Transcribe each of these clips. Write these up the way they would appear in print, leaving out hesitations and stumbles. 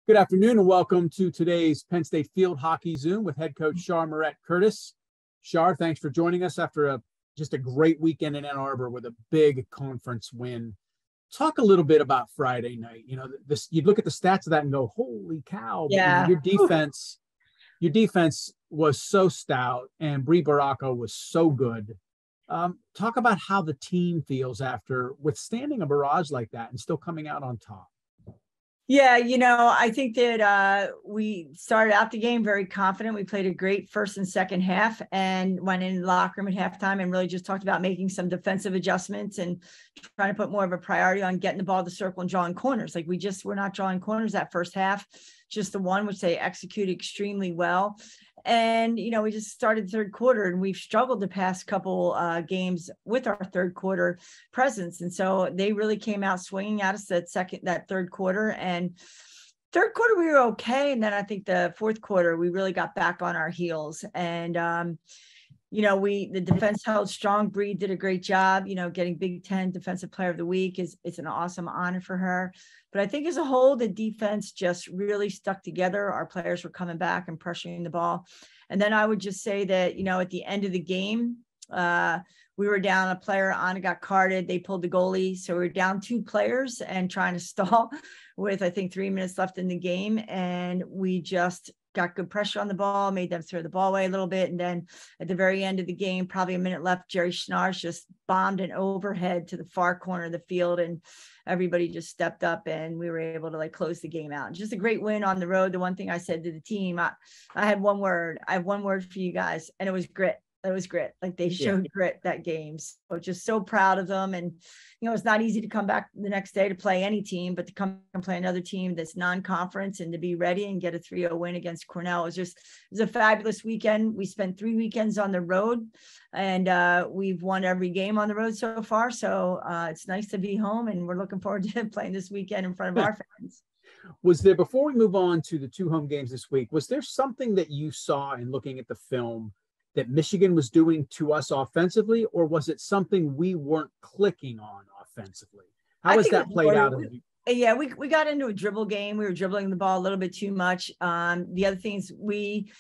Good afternoon and welcome to today's Penn State Field Hockey Zoom with head coach Char Morett-Curtiss. Char, thanks for joining us after just a great weekend in Ann Arbor with a big conference win. Talk a little bit about Friday night. You know, you'd look at the stats of that and go, holy cow. Yeah. But, your defense was so stout and Bree Baracco was so good. Talk about how the team feels after withstanding a barrage like that and still coming out on top. Yeah, I think that we started out the game very confident. We played a great first and second half and went in the locker room at halftime and really just talked about making some defensive adjustments and trying to put more of a priority on getting the ball to the circle and drawing corners. Like we're not drawing corners that first half, just the one which they executed extremely well. And, we just started the third quarter and we've struggled the past couple games with our third quarter presence. And so they really came out swinging at us that third quarter. And third quarter, we were okay. And then I think the fourth quarter, we really got back on our heels. And, the defense held strong. Bree did a great job, getting Big Ten Defensive Player of the Week it's an awesome honor for her. But I think as a whole, the defense just really stuck together. Our players were coming back and pressuring the ball. And then I would just say that, at the end of the game, we were down a player. Anna got carded. They pulled the goalie. So we were down 2 players and trying to stall with, I think, 3 minutes left in the game. And we just got good pressure on the ball, made them throw the ball away a little bit. And then at the very end of the game, probably a minute left, Jerry Schnarch just bombed an overhead to the far corner of the field. And everybody just stepped up and we were able to close the game out. Just a great win on the road. The one thing I said to the team, I had one word. I have one word for you guys, and it was grit. It was grit. They showed grit that game. So just so proud of them. And, it's not easy to come back the next day to play any team, but to come and play another team that's non-conference and to be ready and get a 3-0 win against Cornell. It was a fabulous weekend. We spent 3 weekends on the road and we've won every game on the road so far. So it's nice to be home and we're looking forward to playing this weekend in front of our fans. Was there, before we move on to the 2 home games this week, was there something that you saw in looking at the film that Michigan was doing to us offensively, or was it something we weren't clicking on offensively? How has that played out? Yeah, we got into a dribble game. We were dribbling the ball a little bit too much. The other things, we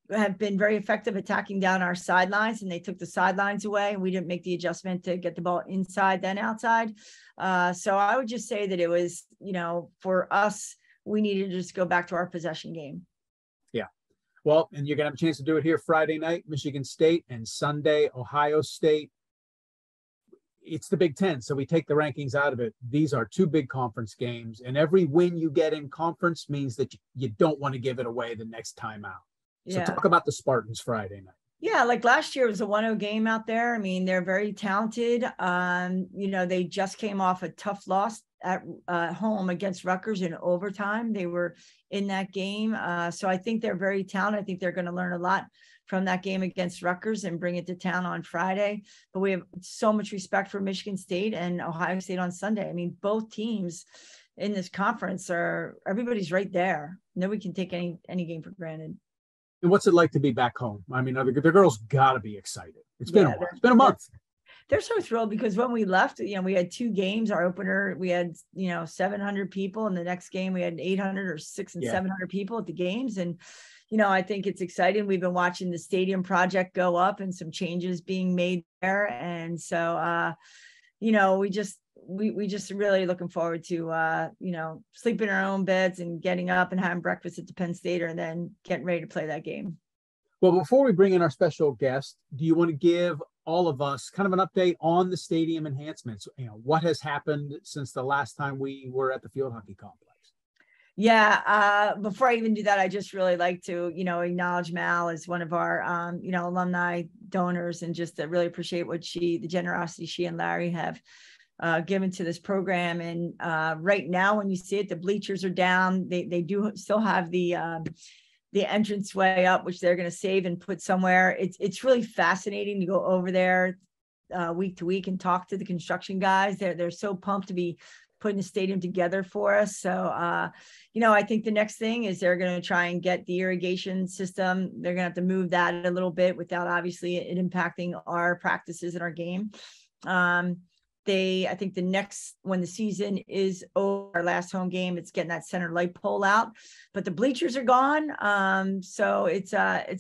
have been very effective attacking down our sidelines, and they took the sidelines away, and we didn't make the adjustment to get the ball inside then outside. So I would just say that it was, for us, we needed to just go back to our possession game. Yeah. Well, and you're going to have a chance to do it here Friday night, Michigan State, and Sunday, Ohio State. It's the Big Ten, so we take the rankings out of it. These are 2 big conference games, and every win you get in conference means that you don't want to give it away the next time out. So talk about the Spartans Friday night. Yeah, last year it was a 1-0 game out there. I mean, they're very talented. They just came off a tough loss at home against Rutgers in overtime. They were in that game. So I think they're very talented. I think they're going to learn a lot from that game against Rutgers and bring it to town on Friday. But we have so much respect for Michigan State and Ohio State on Sunday. I mean, both teams in this conference everybody's right there. Nobody can take any game for granted. And what's it like to be back home? I mean, the girls got to be excited. It's been a while. It's been a month. They're so thrilled because when we left, we had 2 games. Our opener, we had, 700 people. And the next game, we had 800 or 600 and 700 people at the games. And, I think it's exciting. We've been watching the stadium project go up and some changes being made there. And so, we just really looking forward to, sleeping in our own beds and getting up and having breakfast at the Penn State and then getting ready to play that game. Well, before we bring in our special guest, do you want to give all of us kind of an update on the stadium enhancements? What has happened since the last time we were at the field hockey complex? Yeah. Before I even do that, I just really like to, acknowledge Mal as one of our, alumni donors and just to really appreciate the generosity she and Larry have given to this program. And right now, when you see it, the bleachers are down. They do still have the entranceway up, which they're going to save and put somewhere. It's really fascinating to go over there week to week and talk to the construction guys. They're so pumped to be putting the stadium together for us. So, I think the next thing is they're going to try and get the irrigation system. They're going to have to move that a little bit without obviously it impacting our practices and our game. I think when the season is over, our last home game, it's getting that center light pole out, but the bleachers are gone. So it's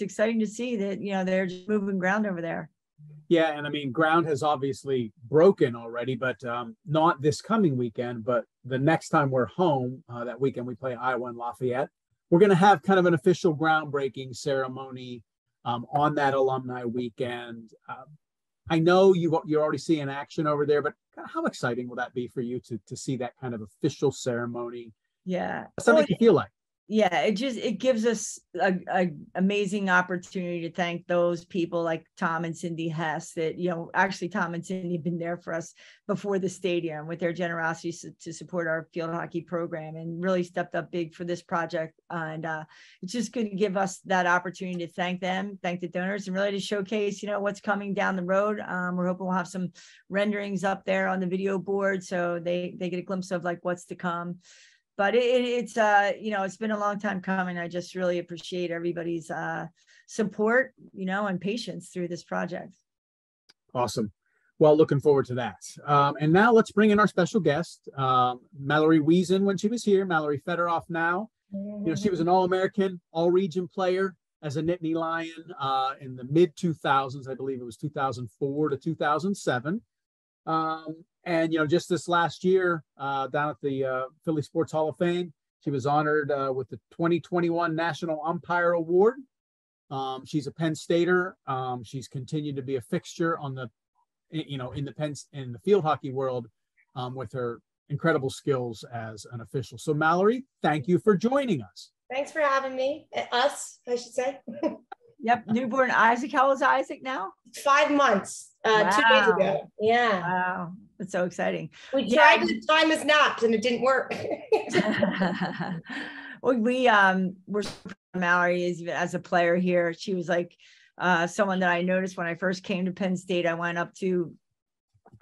exciting to see that, they're just moving ground over there. Yeah, and I mean, ground has obviously broken already, but not this coming weekend, but the next time we're home, that weekend we play Iowa and Lafayette. We're going to have kind of an official groundbreaking ceremony on that alumni weekend. I know you're already seeing action over there, but how exciting will that be for you to see that kind of official ceremony? Yeah. What's that make you feel like? Yeah, it gives us a amazing opportunity to thank those people like Tom and Cindy Hess that, actually Tom and Cindy have been there for us before the stadium with their generosity to support our field hockey program and really stepped up big for this project. And it's just going to give us that opportunity to thank them, thank the donors, and really to showcase, what's coming down the road. We're hoping we'll have some renderings up there on the video board so they get a glimpse of like what's to come. But it's been a long time coming. I just really appreciate everybody's support, and patience through this project. Awesome. Well, looking forward to that. And now let's bring in our special guest, Mallory Wheezen. When she was here, Mallory Federoff now. She was an All-American, all-region player as a Nittany Lion in the mid-2000s. I believe it was 2004 to 2007. And, just this last year down at the Philly Sports Hall of Fame, she was honored with the 2021 National Umpire Award. She's a Penn Stater. She's continued to be a fixture on the, in the field hockey world with her incredible skills as an official. So Mallory, thank you for joining us. Thanks for having me. Us, I should say. Yep. Newborn Isaac. How old is Isaac now? 5 month, wow. 2 days ago. Yeah. Wow. That's so exciting. We tried to time his naps and it didn't work. Well, we're Mallory as a player here. She was like someone that I noticed when I first came to Penn State. I went up to,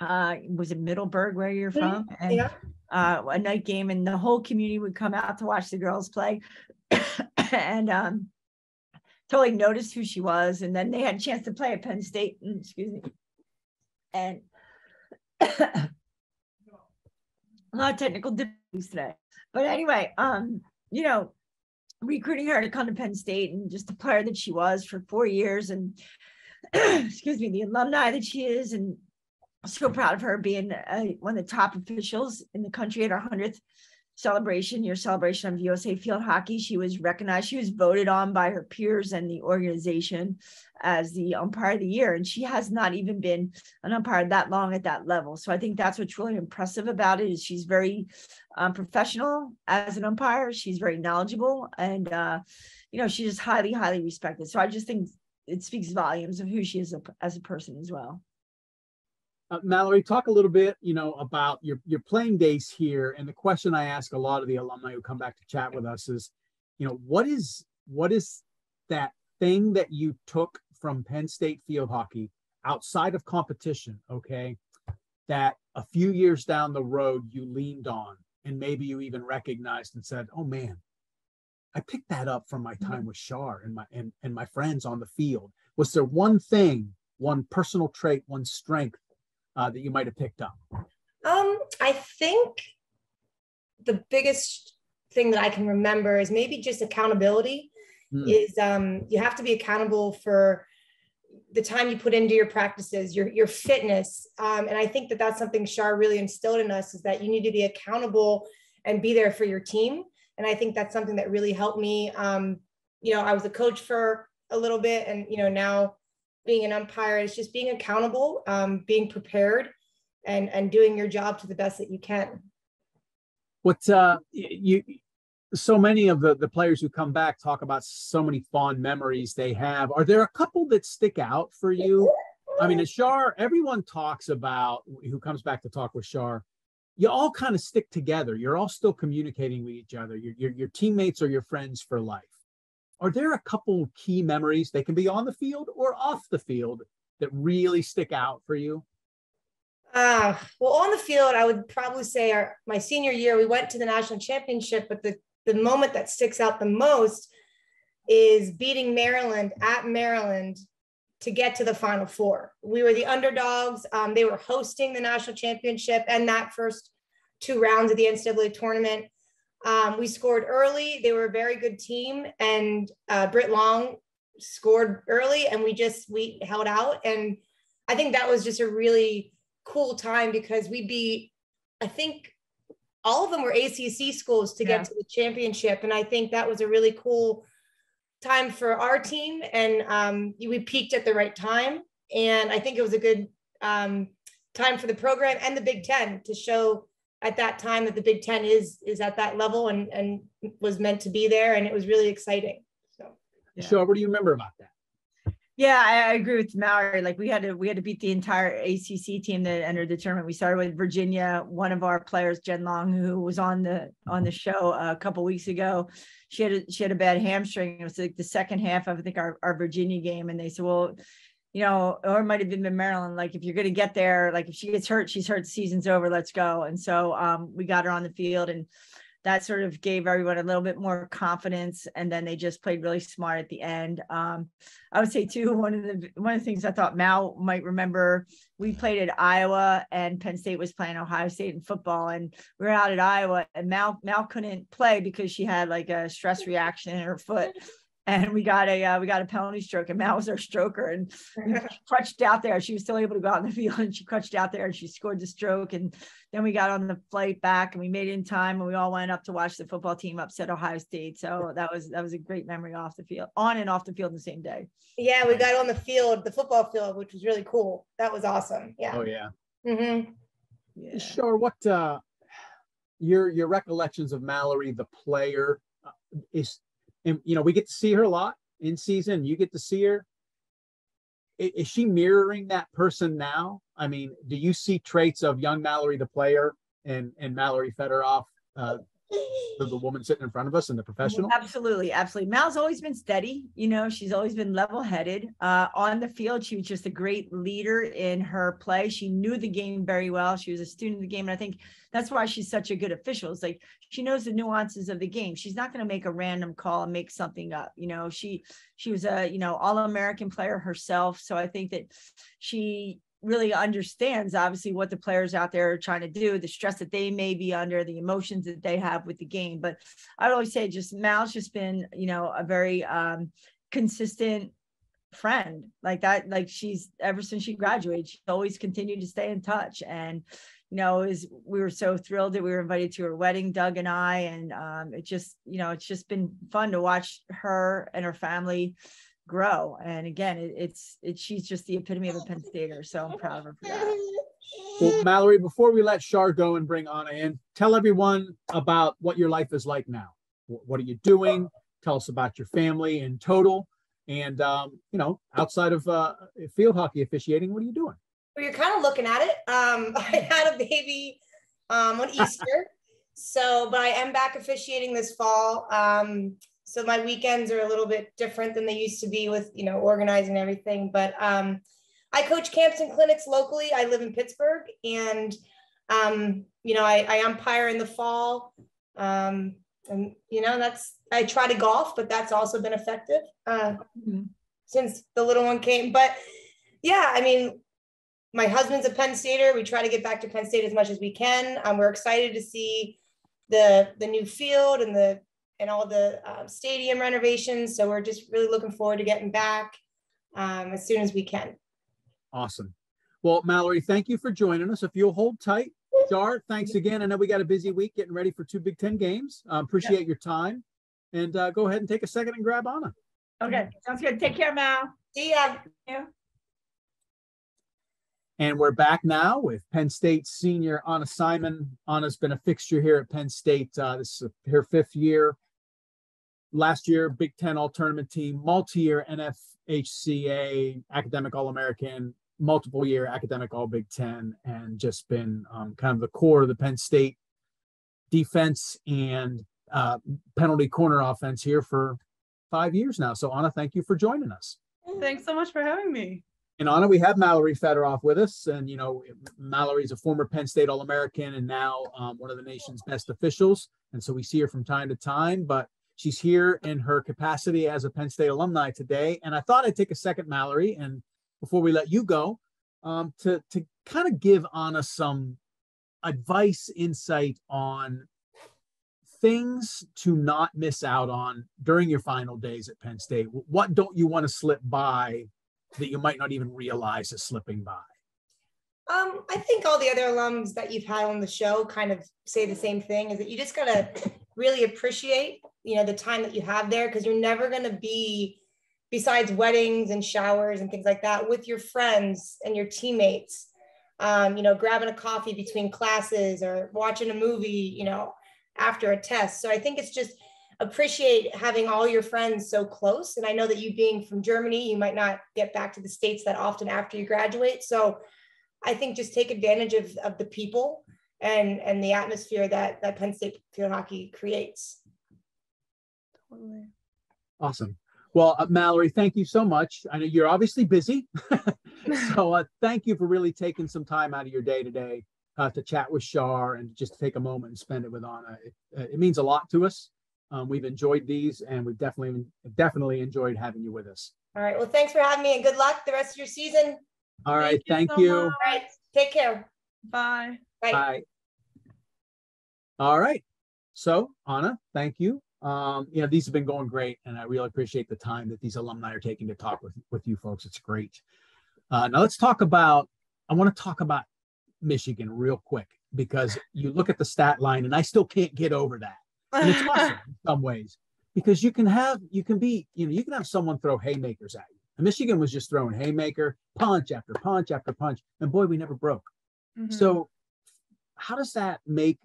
was it Middleburg where you're from? And, yeah. A night game, and the whole community would come out to watch the girls play. And totally noticed who she was. And then they had a chance to play at Penn State. Excuse me. And a lot of technical difficulties today. But anyway, recruiting her to come to Penn State and just the player that she was for 4 years and excuse me, the alumni that she is, and so proud of her being one of the top officials in the country at our 100th celebration, celebration of USA Field Hockey. She was recognized, she was voted on by her peers and the organization as the umpire of the year. And she has not even been an umpire that long at that level. So I think that's what's really impressive about it is she's very professional as an umpire. She's very knowledgeable and, she's just highly, highly respected. So I just think it speaks volumes of who she is as a person as well. Mallory, talk a little bit, about your playing days here. And the question I ask a lot of the alumni who come back to chat with us is, what is that thing that you took from Penn State field hockey outside of competition, okay, that a few years down the road you leaned on and maybe you even recognized and said, oh man, I picked that up from my time with Char and my friends on the field. Was there one thing, one personal trait, one strength that you might have picked up? I think the biggest thing that I can remember is maybe just accountability. Is you have to be accountable for the time you put into your practices, your fitness. And I think that that's something Char really instilled in us, is that you need to be accountable and be there for your team. And I think that's something that really helped me. I was a coach for a little bit, and, now being an umpire is just being accountable, being prepared and doing your job to the best that you can. So many of the players who come back talk about so many fond memories they have. Are there a couple that stick out for you? I mean, at Char, everyone talks about, who comes back to talk with Char, you all kind of stick together. You're all still communicating with each other. Your teammates are your friends for life. Are there a couple key memories, they can be on the field or off the field, that really stick out for you? Well, on the field, I would probably say my senior year, we went to the national championship, but the moment that sticks out the most is beating Maryland at Maryland to get to the Final Four. We were the underdogs. They were hosting the national championship and that first 2 rounds of the NCAA tournament. We scored early. They were a very good team, and Britt Long scored early, and we held out. And I think that was just a really cool time because we beat, I think all of them were ACC schools to get to the championship. And I think that was a really cool time for our team. And we peaked at the right time. And I think it was a good time for the program and the Big Ten to show at that time that the Big Ten is at that level and was meant to be there. And it was really exciting. So, Char, what do you remember about that? Yeah, I agree with Mallory. Like we had to beat the entire ACC team that entered the tournament. We started with Virginia. One of our players, Jen Long, who was on the show a couple weeks ago, she had a bad hamstring. It was like the second half of, I think, our Virginia game, and they said, well, you know, or it might have been in Maryland. Like if you're going to get there, like if she gets hurt, she's hurt. The season's over. Let's go. And so we got her on the field, and that sort of gave everyone a little bit more confidence. And then they just played really smart at the end. I would say too, one of the things I thought Mal might remember, we played at Iowa and Penn State was playing Ohio State in football. And we were out at Iowa, and Mal couldn't play because she had like a stress reaction in her foot. And we got a penalty stroke, and Mal was our stroker, and we crutched out there. She was still able to go out in the field, and she crutched out there and she scored the stroke. And then we got on the flight back, and we made it in time, and we all went up to watch the football team upset Ohio State. So that was a great memory off the field, on and off the field the same day. Yeah, we got on the field, the football field, which was really cool. That was awesome. Yeah. Oh yeah. Mm-hmm. Yeah. Sure. What your recollections of Mallory, the player, is? And, you know, we get to see her a lot in season. You get to see her. Is she mirroring that person now? I mean, do you see traits of young Mallory, the player, and Mallory Federoff, the woman sitting in front of us, and the professional? Absolutely. Absolutely. Mal's always been steady. You know, she's always been level-headed. On the field, she was just a great leader in her play. She knew the game very well. She was a student of the game. And I think that's why she's such a good official. It's like, she knows the nuances of the game. She's not going to make a random call and make something up. You know, she was a, you know, All-American player herself. So I think that she really understands obviously what the players out there are trying to do, the stress that they may be under, the emotions that they have with the game. But I would always say just Mal's just been, you know, a very consistent friend like that. Like she's, ever since she graduated, she's always continued to stay in touch. And, you know, we were so thrilled that we were invited to her wedding, Doug and I, and it just, you know, it's just been fun to watch her and her family grow. And again, she's just the epitome of a Penn Stater. So I'm proud of her for that. Well, Mallory, before we let Char go and bring Anna in, tell everyone about what your life is like now. What are you doing? Tell us about your family in total. And, you know, outside of field hockey officiating, what are you doing? Well, you're kind of looking at it. I had a baby on Easter. But I am back officiating this fall. So my weekends are a little bit different than they used to be with, you know, organizing everything. But I coach camps and clinics locally. I live in Pittsburgh, and, you know, I umpire in the fall. And, you know, I try to golf, but that's also been effective since the little one came. But yeah, I mean, my husband's a Penn Stater. We try to get back to Penn State as much as we can. We're excited to see the new field and all the stadium renovations. So we're just really looking forward to getting back as soon as we can. Awesome. Well, Mallory, thank you for joining us. If you'll hold tight. Char, thanks again. I know we got a busy week getting ready for 2 Big Ten games. Appreciate your time. And go ahead and take a second and grab Anna. Okay, sounds good. Take care, Mal. See ya. Yeah. And we're back now with Penn State senior Anna Simon. Anna's been a fixture here at Penn State. This is her 5th year. Last year, Big Ten All-Tournament team, multi-year NFHCA, academic All-American, multiple-year academic All-Big Ten, and just been kind of the core of the Penn State defense and penalty corner offense here for 5 years now. So, Anna, thank you for joining us. Thanks so much for having me. And Anna, we have Mallory Federoff with us. And, you know, Mallory's a former Penn State All-American and now one of the nation's best officials. And so we see her from time to time. But She's here in her capacity as a Penn State alumni today. And I thought I'd take a second, Mallory, and before we let you go, to kind of give Anna some advice, insight on things to not miss out on during your final days at Penn State. What don't you want to slip by that you might not even realize is slipping by? I think all the other alums that you've had on the show kind of say the same thing, is that you just got to really appreciate, the time that you have there, because you're never going to be, besides weddings and showers and things like that, with your friends and your teammates, grabbing a coffee between classes or watching a movie, after a test. So I think it's just appreciate having all your friends so close. And I know that you being from Germany, you might not get back to the States that often after you graduate. So I think just take advantage of the people and the atmosphere that Penn State field hockey creates. Totally. Awesome. Well, Mallory, thank you so much. I know you're obviously busy. So thank you for really taking some time out of your day today to chat with Char and just to take a moment and spend it with Anna. It means a lot to us. We've enjoyed these, and we've definitely enjoyed having you with us. All right. Well, thanks for having me, and good luck the rest of your season. All right. Thank so you. much. All right. Take care. Bye. Bye. Bye. All right. So, Anna, thank you. These have been going great, and I really appreciate the time that these alumni are taking to talk with you folks. It's great. Now I want to talk about Michigan real quick, because you look at the stat line and I still can't get over that. And it's awesome in some ways, because you can have someone throw haymakers at you. And Michigan was just throwing haymaker, punch after punch after punch. And boy, we never broke. Mm-hmm. So how does that make,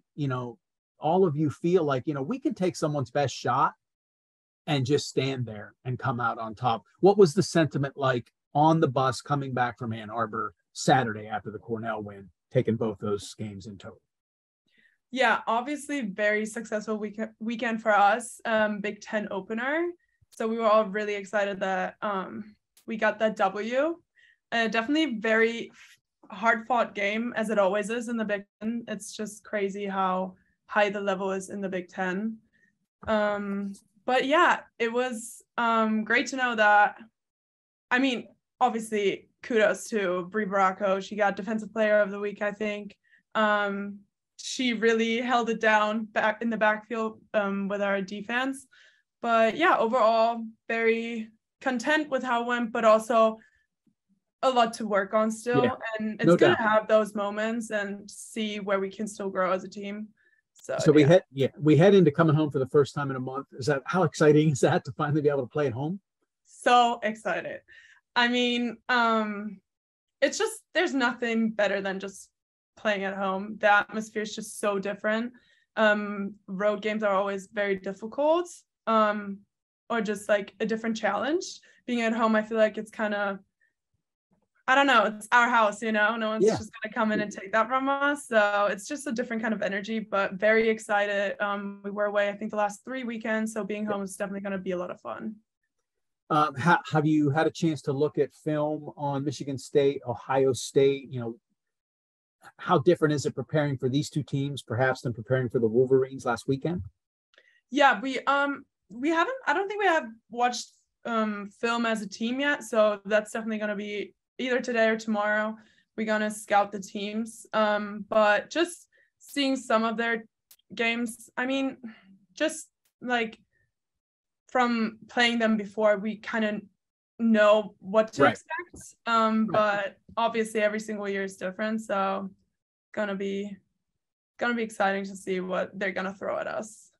all of you feel like, we can take someone's best shot and just stand there and come out on top? What was the sentiment like on the bus coming back from Ann Arbor Saturday after the Cornell win, taking both those games in total? Yeah, obviously very successful weekend for us, Big Ten opener. So we were all really excited that we got that W. Definitely very hard fought game, as it always is in the Big Ten. It's just crazy how high the level is in the Big Ten. But yeah, it was great to know that. I mean, obviously kudos to Brie Baracco. She got Defensive Player of the Week, I think. She really held it down back in the backfield with our defense. But yeah, overall, very content with how it went, but also a lot to work on still. Yeah, and it's good to have those moments and see where we can still grow as a team. So we head into coming home for the first time in a month. How exciting is that to finally be able to play at home? So excited. I mean, it's just, there's nothing better than just playing at home. The atmosphere is just so different. Road games are always very difficult, or just like a different challenge. Being at home, I feel like it's kind of, I don't know, it's our house, no one's just gonna come in and take that from us. So it's just a different kind of energy, but very excited. We were away, I think, the last 3 weekends, so being home is definitely gonna be a lot of fun. Have you had a chance to look at film on Michigan State, Ohio State? How different is it preparing for these two teams, perhaps, than preparing for the Wolverines last weekend? Yeah, we haven't. I don't think we have watched film as a team yet, so that's definitely going to be either today or tomorrow. We're going to scout the teams, but just seeing some of their games. I mean, just like from playing them before, we kind of know what to expect. But obviously every single year is different, so gonna be exciting to see what they're gonna throw at us.